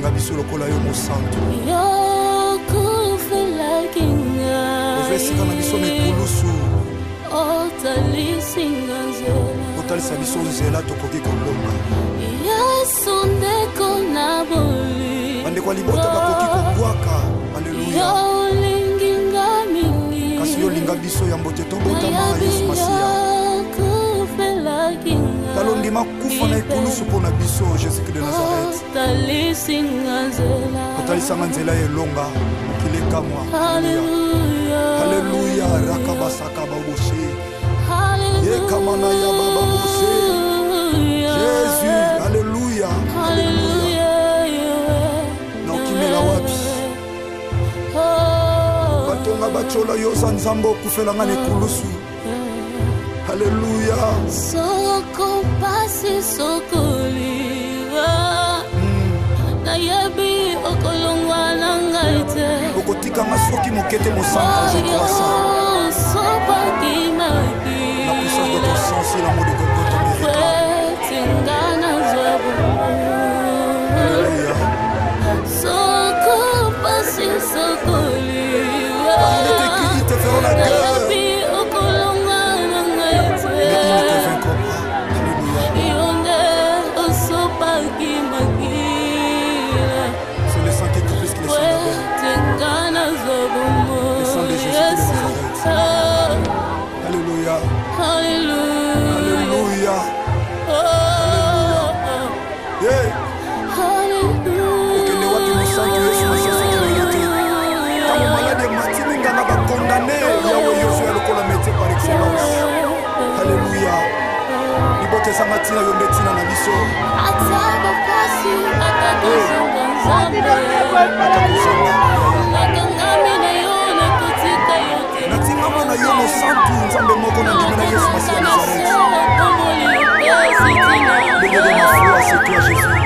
olinga biso lokola yo mosantu ovesika na biso mikulusu otalisa biso nzela tokoki kolonga bandeko ya libota bakoki kobwaka aleluya kasi yo olinga biso ya mbote tobotama yesu masiya talondima kufa na ekulusu mpo na biso jésus-christ de nazareth otalisanga nzela elonga mokili ekamwa aleluya rakabasaka baboshe yekamana ya bababoshe jésus aleluya na okimela wapi batonga bacola yo za nzambe okufelanga na ekulusu Alléluia. Soko pasi sokoliwa. Nayabi okolongwa nangaite. Okotika masoki mokete mosanga je crois ça. Sopa kimaki. La puissance de ton sang c'est l'amour de Golgotha mérite. Tingana zwabu. Alléluia. Soko pasi sokoliwa. Il est écrit, ils te feront la guerre. C'est le sang qui est plus que le sang le sang de Jésus de Nazareth. Alléluia. Alléluia. Okende wapi mosantu Yesu masasi kiloyote. Kama malade matini ngana ba condamné yawe Yesu ya lokola métier par excellence. Alléluia. Libote sa matina yonde tina na biso. Ataba pasi atakuzonga nzambe. Nakangami na yona kutika yote. Natingama na yo mosantu nzambe moko na ndimena Yesu masiya Nazareth. Béni de ma foi, c'est toi Jésus.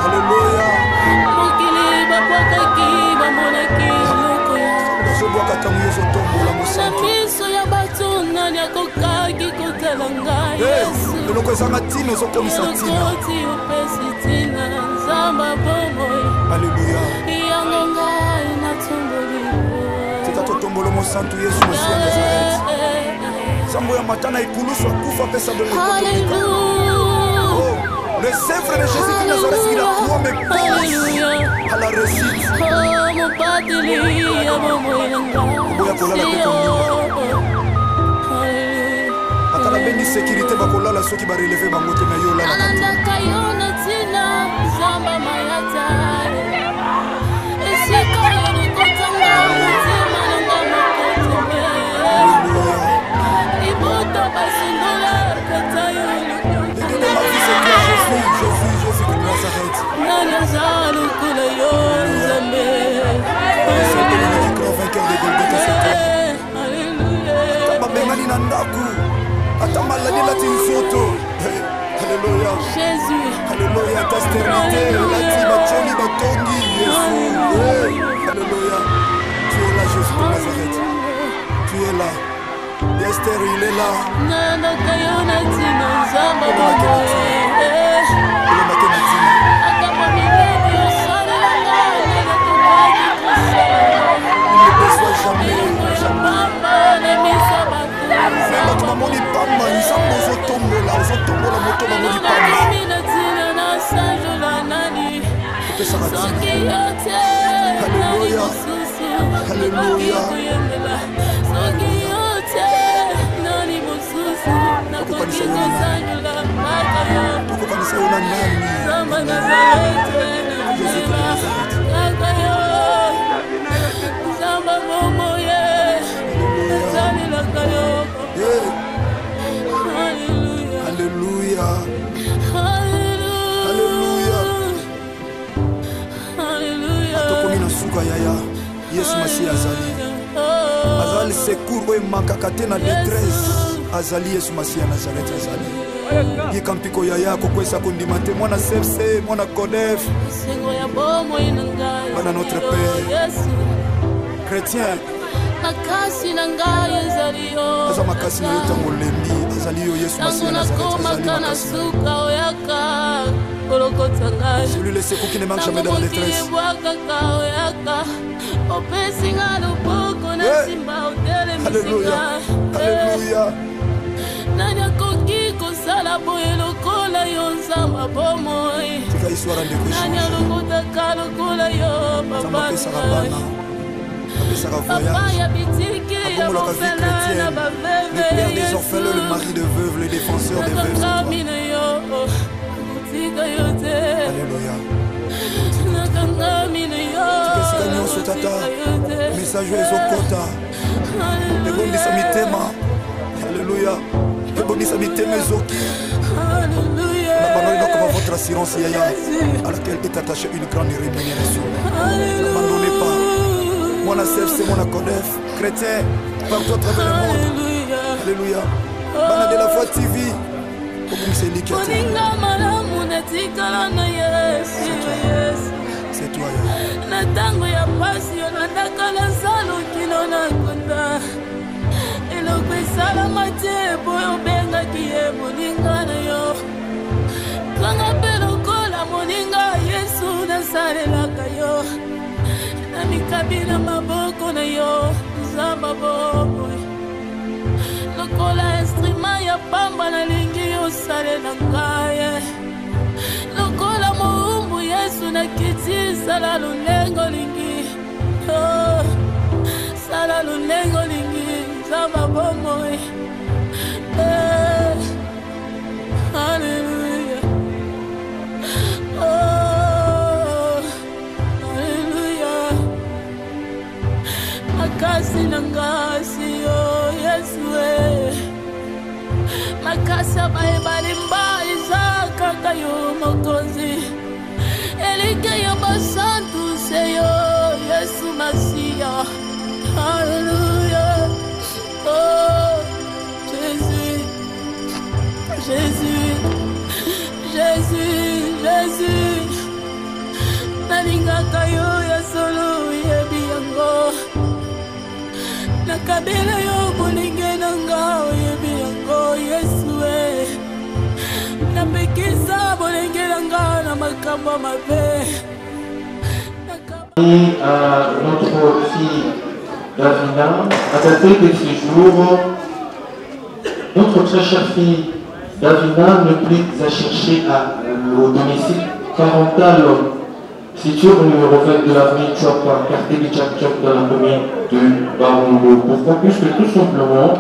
Alléluia. Bazobwaka ntango yo ozotombola mosantu. Eloko ezanga ntina ezokomisa ntina. Alléluia. Teta totombolo mosantu Yesu masiya Nazareth. Nzambe ya matana ekulusu akufa pesa de l'ekotomika. Le sèvre de Jésus de Nazareth qui la promet à la réussite. Boya kolala kokondima. Atala beni sécurité bakolala soki ba relever bango te na yo la. Jésus de Nazareth. Vainqueur de Golgotha, c'est toi. Tababengani na ndaku. Atamaladi la tinsoto. Alléluia. Jésus. Alléluia. Ta stérilité. La tibacholi batongi. Jésus. Alléluia. Tu es là, Jésus de Nazareth. Tu es là. Esther, il est là. Alléluia. Alléluia. Yaya Yesu Masiya azali secours oyo makaka te na détresse azali Yesu Masiya Nazareth azali yikampiko yaya kokwesa kondima te mwana CFC mwana CODEF bana notre Père chrétien aza makasi na yo ntango olembi Tango nakomaka na suka oyaka kolokota ngai. Celui le secours qui ne manque jamais dans la détresse. Ebwakaka oyaka opesi nga loboko na simba otelemisi ngai. Alléluia. Nani akoki kosala boye lokola yo nzambe bomoi. Nani alokotaka lokola yo papa ngai. Papa ya bitiki ya mofela na baveve. Le père des orphelins, le mari de veuve, le défenseur des veuves. Alléluia. Message ezokota. Ebondisa mitema. Alléluia. Ebondisa mitema ezoki. N'abandonnez pas votre assurance yaya à laquelle est attachée une grande rémunération. N'abandonnez pas. Mon CFC, mon Codef, chrétien, partout à travers le monde. Alléluia. Bana de la foi TV. C'est toi. Na tango ya pasi yo natakala salo kino na konda. Eloko esalama te boyo bengaki ye moninga na yo. Kanga pe lokola moninga Yesu nasalelaka yo. Na mikabi na maboko na yo nzamba bobo. Lokola instrument ya pamba nalingi yo salela ngaye. Lokola moumbu Yesu na kiti sala lulengo lingi. Oh, sala lulengo lingi zamba bomoi. Hallelujah. Oh, hallelujah. Makasi nangasi yo Yesu makasa bae balimba izaka kayo mokonzi. Elike yo basantu seyo Yesu Masia. Hallelujah. Oh, Jésus, Jésus, Jésus, Jésus. Nalinga kayo ya solo yebi yango. Nakabela yo bolinge nanga yebi yango Yesu napekisa bolinge nanga na makambo mabe. Et à notre fille Davina, à dater de ces jours, notre très chère fille Davina ne plus à chercher au domicile parental situé au numéro 20 de l'avenue Chokwa, quartier de Tchak dans la commune de Barongo. Pourquoi? Puisque tout simplement,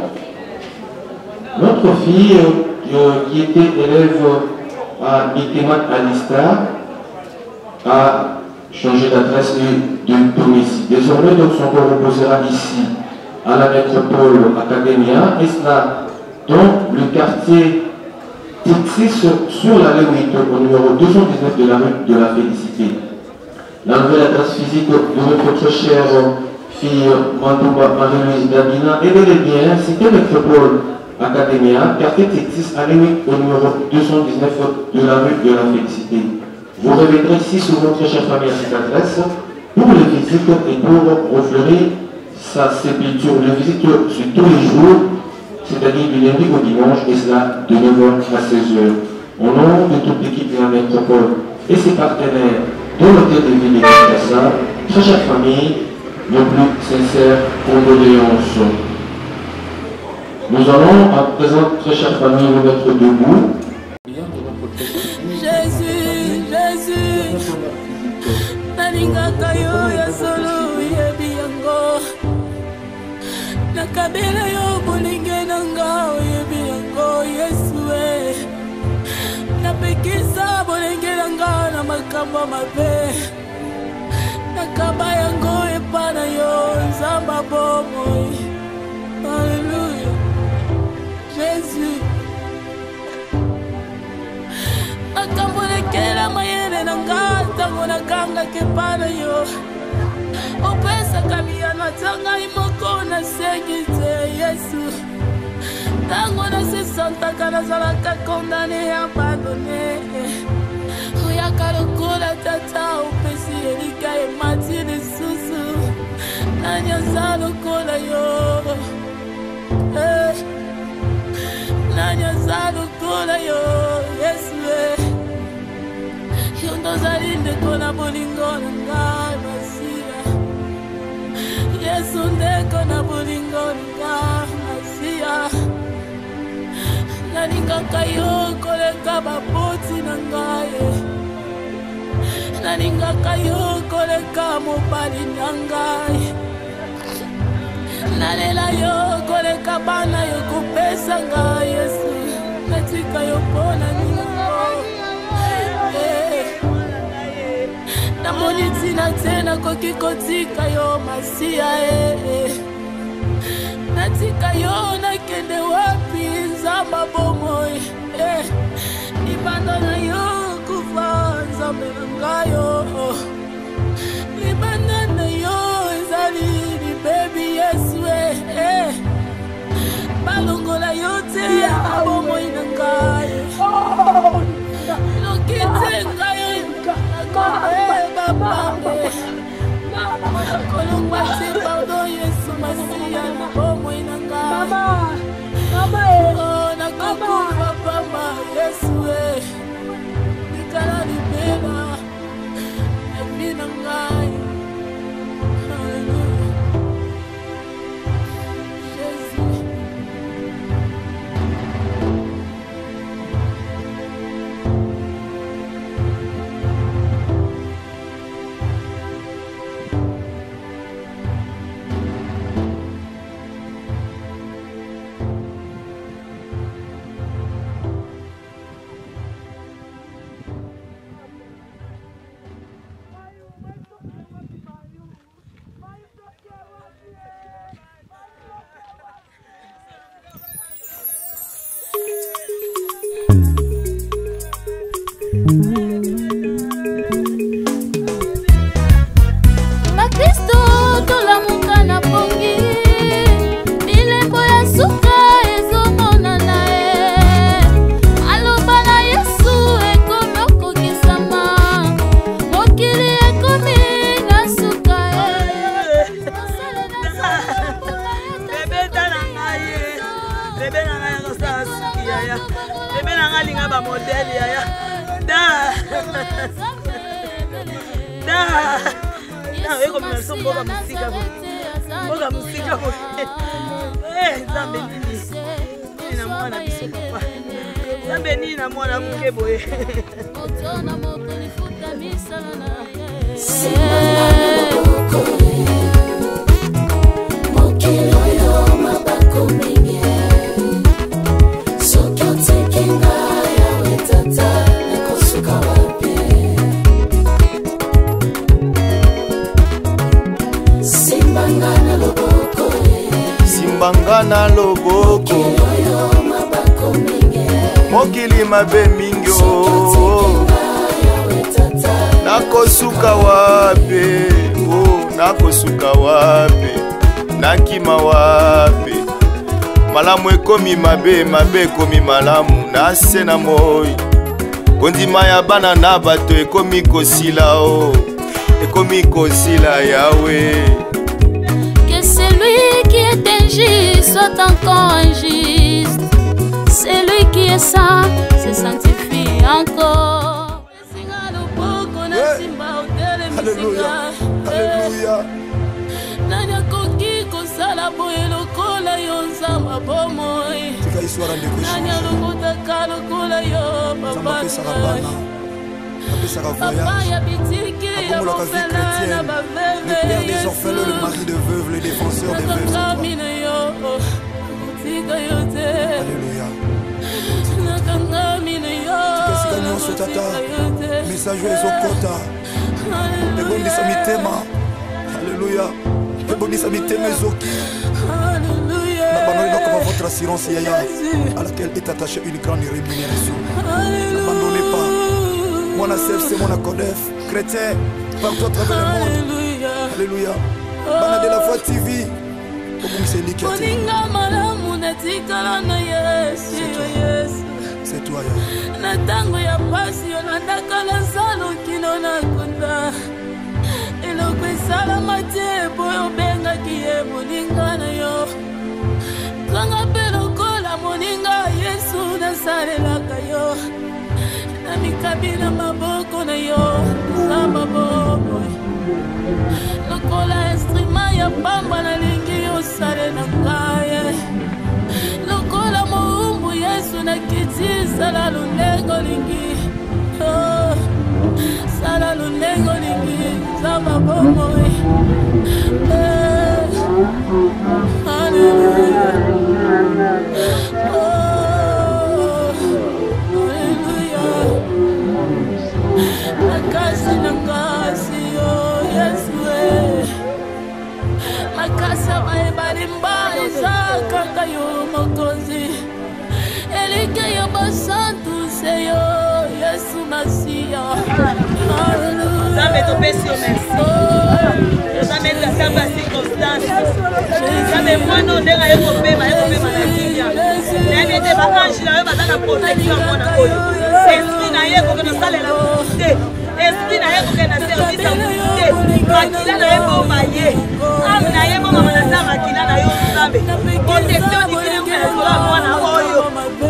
notre fille qui était élève à Itemat Alista a changé d'adresse et de domicile. Désormais, donc, son corps reposera ici, à la métropole Academia, et cela dans le quartier Tixi sur la rue 8, au numéro 219 de la rue de la Félicité. La nouvelle adresse physique de notre très chère fille Mandouba Marie-Louise Davina est bel et bien cité métropole Academia, quartier Tixis à Lémy au numéro 219 de la rue de la Félicité. Vous reviendrez ici sur votre chère famille à cette adresse pour les visites et pour refleurir sa sépulture. Les visites sur tous les jours, c'est-à-dire du lundi au dimanche, et cela de 9h à 16h. Au nom de toute l'équipe de la métropole et ses partenaires de l'hôtel de ville de Kinshasa, très chère famille, nos plus sincères condoléances. Nous allons à présent, très chère famille, nous mettre debout. Jésus, Jésus, nalinga kayo ya solo yebi yango. Nakabela yo bolinge nanga yebi yango Yesu napekisa bolinge nanga na makambo mabe. Nakaba yango epana yo nzamba bomoi. Alléluia. Jésus. Akambolekela mayele nanga tango nakanga kepana yo. Opesa kamia na tanga imoko na segite Yesu. Tango na se santa kana zalaka condamné abandonné. Oyaka lokola tata opesi elika emati lisusu. Nanya lokola yo. Nanya naza lokola yo Yesu yo ndozali ndeko na bolingo na ngai Masiya Yesu ndeko na bolingo na ngai Masiya nalingaka yo koleka bapoti na ngai nalingaka yo koleka mobali na ngai nalela yo koleka bana yo kopesa ngai Yesu natika yo mpona nino namoni ntina te nakoki kotika yo Masiya natika yo nakende wapi nzamba bomoi libanda na yo kufa nzambe na ngai yo libanda na yo ezali libebi Yesu balongola yo te bomoi na ngai loki te ngai nakobeba bange kolongwa te pardon Yesu Masiya na bomoi na ngai nakokufa pamba Yesu likala libela epi na ngai Bakristo tolamuka na pongi bilembo ya suka ezomonana aloba na Yesu ekomi okokisama mokili ekomi na suka bebe na ngai akosala suki yaya bebe na ngai alinga bamodele yaya eko minaso mboka musika nzambe nini na mwana biso papa nzambe nini na mwana moke boye Simbangana loboko mokili mabe mingi nakosuka wape nakosuka wape nakima wape malamu ekomi mabe mabe ekomi malamu nase na moi kondima ya bana na bato ekomi kosila ekomi kosila yawe. Que celui qui est injuste soit encore injuste, celui qui est saint se sanctifie encore. Alléluia, alléluia. Nanya koki kosala boye lokola yo nzamba bomoi. Nanya lokuta kalokola yo papa. Papa ya bitiki ya mofela na baveve. Le père des orphelins, le mari de veuve, le défenseur des veuves. Alléluia. Message ezokota. Ebondisa mitema. Alléluia. Ebondisa mitema ezoki. N'abandonnez pas votre assurance yaya à laquelle est attachée une grande rémunération. N'abandonnez pas. Mon ACF, mon ACODEF, chrétien, partout à travers le monde. Alléluia. Bana de la Voix TV. C'est toi, Yaya. Natango ya pasi yo natakala salo kino na kunda. Eloko esala te boyo benga kiye moninga na yo. Kanga pe lokola moninga Yesu na na maboko na yo zamba bobo lokola instrument ya pamba nalingi osale na ngai lokola moumbu Yesu nakiti sala lolenge olingi sala lolenge olingi zamba bobo Makasi nakasi yo Yesu makasa maebalimba izakaka yo mokonzi elike yo basantu seyo Yesu Masiya Zame topesi yo merci Zame tatamba circonstance Zame mwana ndenga yeko pema na kimia Nayebete ba ange na yo bazana protection mwana oyo Esprit na yeko kena salela te Esprit na yeko kena service a te Makila na yeko maye Am na yeko mama na sa makila na yo Zame protection dikini kena kola mwana oyo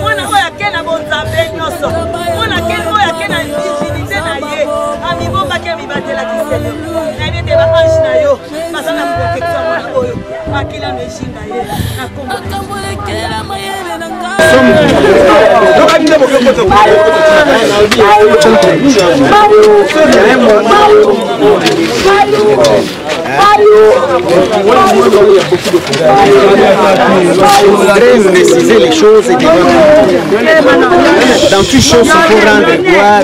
Mwana oyo akena bonzambe nyoso Mwana kena oyo akena virginité na ye Amibo bake mibatela kisele Nayebete ba ange na yo Bazana protection mwana oyo Makila meshinda ye na kombo akambolekela mayele na ngai Je voudrais préciser les choses et dans toutes choses, il faut rendre gloire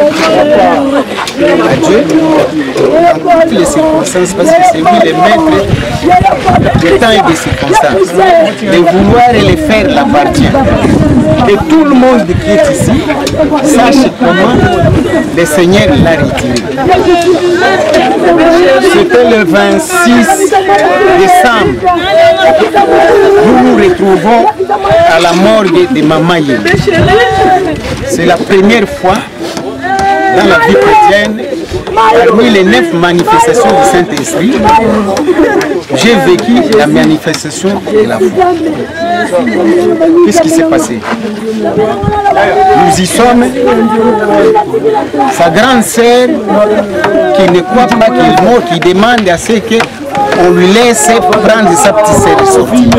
à Dieu dans toutes les circonstances parce que c'est lui le maître du temps et des circonstances. Les vouloir et les faire l'appartient. Que tout le monde qui est ici sache comment le Seigneur l'a retiré. C'était le 26 décembre. Nous nous retrouvons à la morgue de Mama Yé. C'est la première fois dans la vie chrétienne, parmi les 9 manifestations du Saint-Esprit, j'ai vécu la manifestation de la foi. Qu'est-ce qui s'est passé? Nous y sommes. Sa grande sœur, qui ne croit pas qu'il est mort, qui demande à ce qu'on lui laisse prendre sa petite sœur et sortir.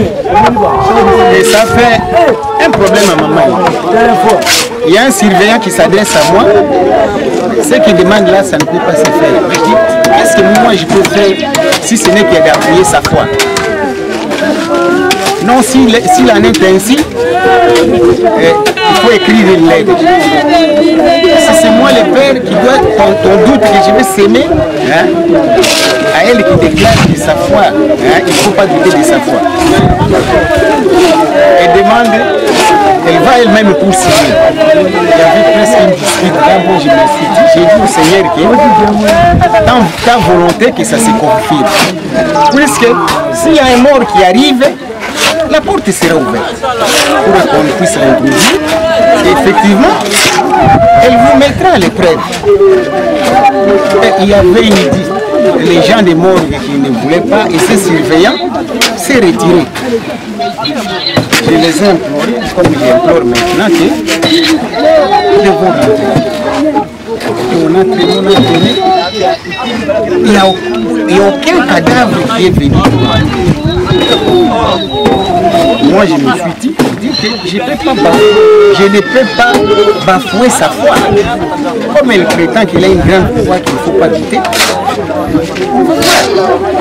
Et ça fait un problème à maman. Il y a un surveillant qui s'adresse à moi. Ce qu'il demande là, ça ne peut pas se faire. Je dis, qu'est-ce que moi je peux faire si ce n'est que d'appuyer sa foi? Non, s'il en est ainsi, il faut écrire une lettre. Si c'est moi le père qui doit, ton doute que je vais s'aimer, hein, à elle qui déclare que sa foi, hein, il ne faut pas douter de sa foi. Elle demande, elle va elle-même pour signer. Il y avait presque une dispute. Quand je me suis dit, j'ai dit au Seigneur que dans ta volonté que ça se confirme. Puisque s'il y a un mort qui arrive, la porte sera ouverte pour qu'on puisse l'introduire. Et effectivement, elle vous mettra à l'épreuve. Il y avait une idée. Les gens des morgues qui ne voulaient pas, et ces surveillants s'est retiré. Je les ai implorés, comme j'implore maintenant, que nous devons rentrer. Et on a traîné. Il n'y a aucun cadavre qui est venu. Moi je me suis dit que je ne peux pas bafouer sa foi. Comme elle prétend qu'il a une grande foi qu'il ne faut pas douter.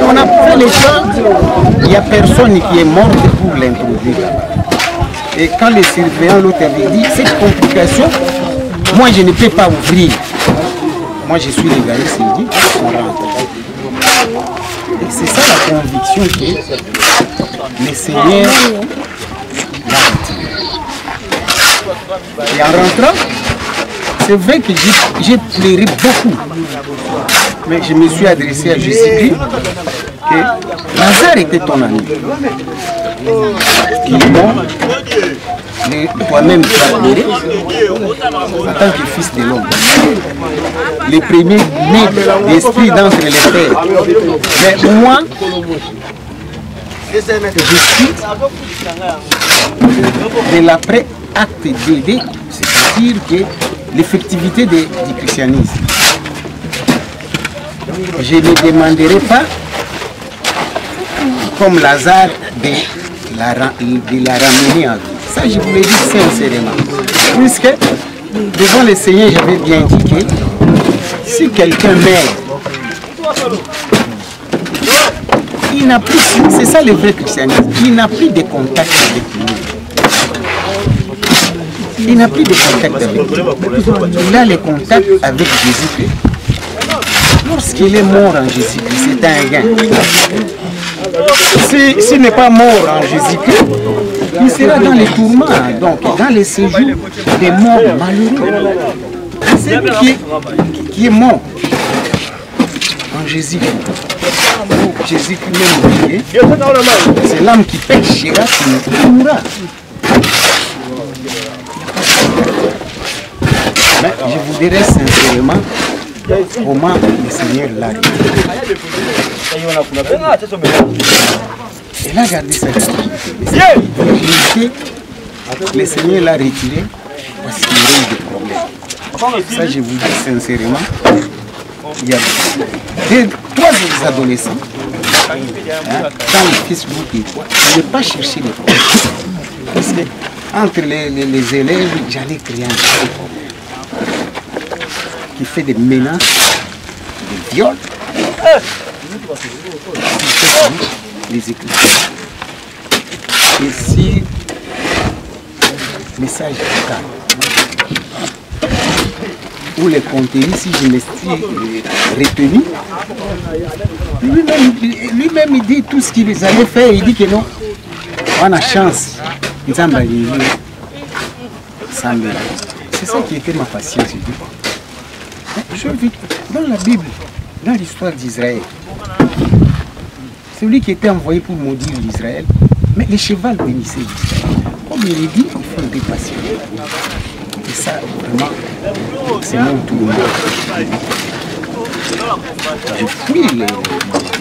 On a fait les choses, il n'y a personne qui est mort pour l'introduire. Et quand les surveillants l'autre avait dit, cette complication, moi je ne peux pas ouvrir. Moi je suis légaliste, il dit, on rentre. Et c'est ça la conviction que le Seigneur l'a retiré. Et en rentrant, c'est vrai que j'ai pleuré beaucoup. Mais je me suis adressé à Jésus-Christ que Lazare était ton ami. Qu'il m'ont, toi-même tu as pleuré en tant que fils de l'homme. Les premiers nés d'esprit d'entre les pères. Mais moi, je suis de l'après acte 2D, c'est-à-dire que l'effectivité du christianisme. Je ne demanderai pas, comme Lazare, de la ramener en vie. Ça, je vous le dis sincèrement. Puisque, devant le Seigneur, j'avais bien dit que si quelqu'un meurt, il n'a plus, c'est ça le vrai christianisme, il n'a plus de contact avec lui. Il n'a plus de contact avec lui. Il a le contact avec Jésus-Christ. Lorsqu'il est mort en Jésus-Christ, c'est un gain. S'il n'est pas mort en Jésus-Christ, il sera dans les tourments, donc dans les séjours des morts malheureux. C'est lui qui est mort en Jésus-Christ. Jésus-Christ même, c'est l'âme qui péchera qui mourra. Mais je vous dirai sincèrement comment le Seigneur l'a retiré. Il a gardé sa vie. Le Seigneur l'a retiré parce qu'il y a eu des problèmes. Ça, je vous dis sincèrement. Il y a 3 adolescents dans le Facebook et quoi, je n'ai pas cherché les problèmes. Parce que entre les élèves, j'allais créer un problème qui fait des menaces, des viols, les écritures. Et si message calme, ou les contenu, si je m'estime retenu, lui-même il dit tout ce qu'ils allaient faire, il dit que non, on a chance. C'est ça qui était ma patience. Je vis dans la Bible, dans l'histoire d'Israël. Celui qui était envoyé pour maudire l'Israël, mais les chevals bénissaient l'Israël. Comme il est dit, il faut le dépasser. Et ça, vraiment, c'est mon tour. Je prie le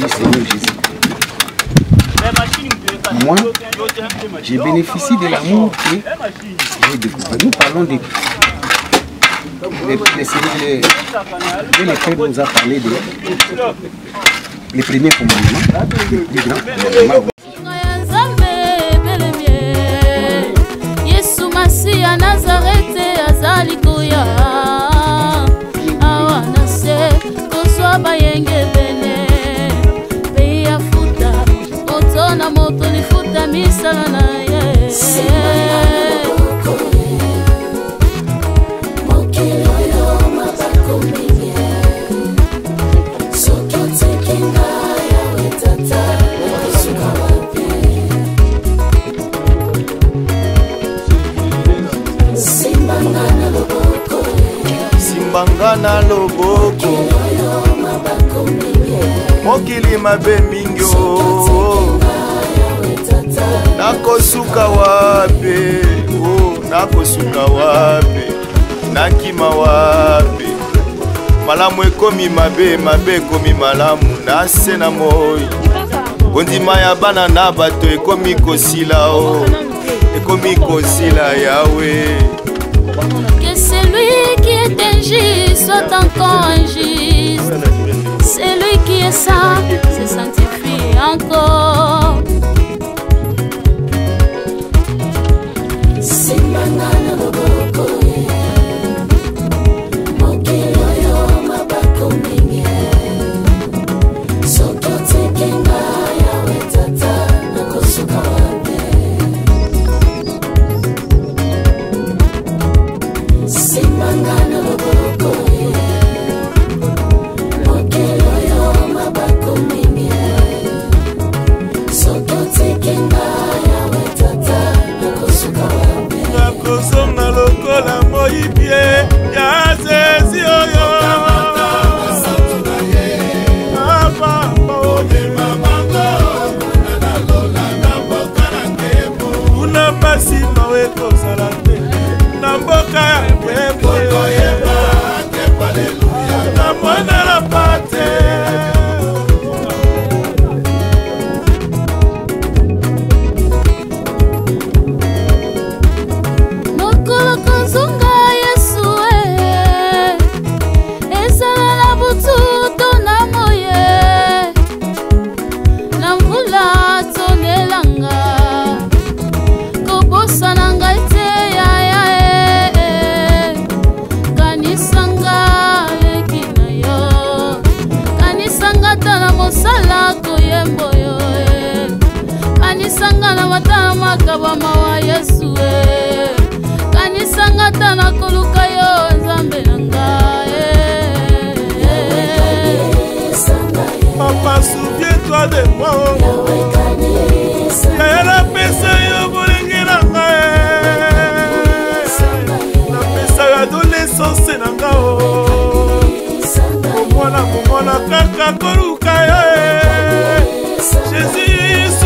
Seigneur Jésus. Moi, j'ai bénéficié de l'amour que j'ai découvert. Nous parlons de... Le frère nous a parlé de... Les premiers commandements, les plus grands commandements. Masiya Nazarete azali kuya awana se kozwa bayenge bene pe ya futa moto na moto lifuta misala na ye Simbangana loboko mokili mabe mingi nakosuka wapi nakosuka wapi nakima wapi malamu ekomi mabe mabe ekomi malamu nase na moi kondima ya bana na bato ekomi kosila ekomi kosila yawe. Que celui qui est injuste soit encore injuste. Celui qui est saint se sanctifie encore. Mokelo yo mabako mingi makabama wa Yesu kanisa ngata na koluka yo nzambe na ngai. Papa, souviens-toi de moi. La pesa yo bolingi na ngai. La pesa yo adolescence na ngai. Omona kaka koluka yo. Jésus